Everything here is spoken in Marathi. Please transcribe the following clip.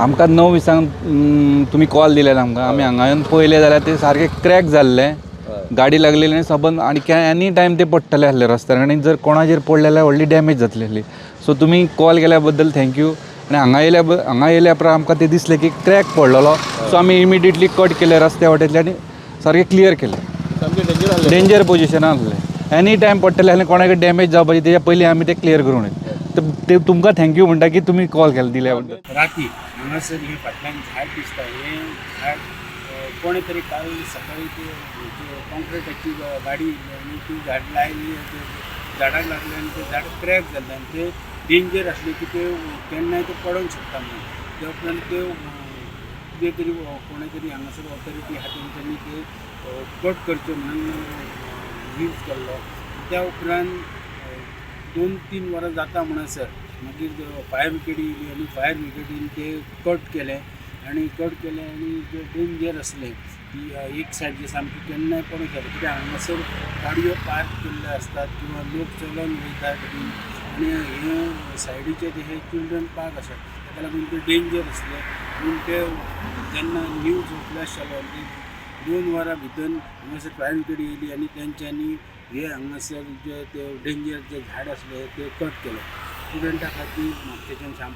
आमकां 9:20 तुम्ही कॉल दिलेलो आमकां. आमी हांगा येवन पळयलें जाल्यार ते सारके क्रॅक जाल्ले, गाडी लागलेली आनी सबंद आनी एनी टायम ते पडटले आसले रस्त्यार आनी जर कोणाचेर पडले जाल्यार व्हडली डॅमेज जातली आसली. सो तुमी कॉल केल्या बद्दल थँक्यू. आनी हांगा येयल्या उपरांत आमकां ते दिसलें की क्रॅक पडलेलो, सो आमी इमिडिएटली कट केले रस्त्या वाटेंतले आनी सारकें क्लियर केलें. डेंजर पोजिशनार आसलें, एनी टायम पडटले आनी कोणाक डॅमेज जावपाची तेच्या पयलीं आमी ते क्लियर करूं नये. तर ते तुमकां थँक्यू म्हणटा की तुमी कॉल केलो दिल्या बद्दल. राती हांगासर हे फाटल्यान झाड दिसता, हे झाड कोणे तरी काल सकाळी ते कॉन्क्रिटाची गाडी येयली आनी ती झाड लायली, झाडाक लागले आनी ते झाड क्रॅक जाल्ले आनी ते डेंजर आसले की ते केन्नाय ते पडोंक शकता म्हणून. त्या उपरांत ते कितें तरी कोणे तरी हांगासर ऑथॉरिटी आहा तेंच्यांनी ते कट करचे म्हणून यूज केल्लो. त्या उपरांत 2-3 वरां जाता म्हणसर मागीर फायर ब्रिगेड येयली आनी फायर ब्रिगेडीन ते कट केलें आनी जे डेंजर आसलें ती एक सायड सामकी केन्नाय पडोंक शकता, कित्याक हांगासर गाडयो पार्क केल्ल्यो आसतात किंवा लोक चलोन वयतात आनी हे सायडीचे हे चिल्ड्रन पार्क आसा, ताका लागून ते डेंजर आसले. म्हणून ते जेन्ना न्यूज फ्लॅश जालो 2 वरां भितर हांगासर फायर ब्रिगेड येयली आनी तेंच्यांनी हे हांगासर जे ते डेंजर जे झाड आसले ते कट केले. स्टुडंटा खातीर म्हापशेच्यान शांत.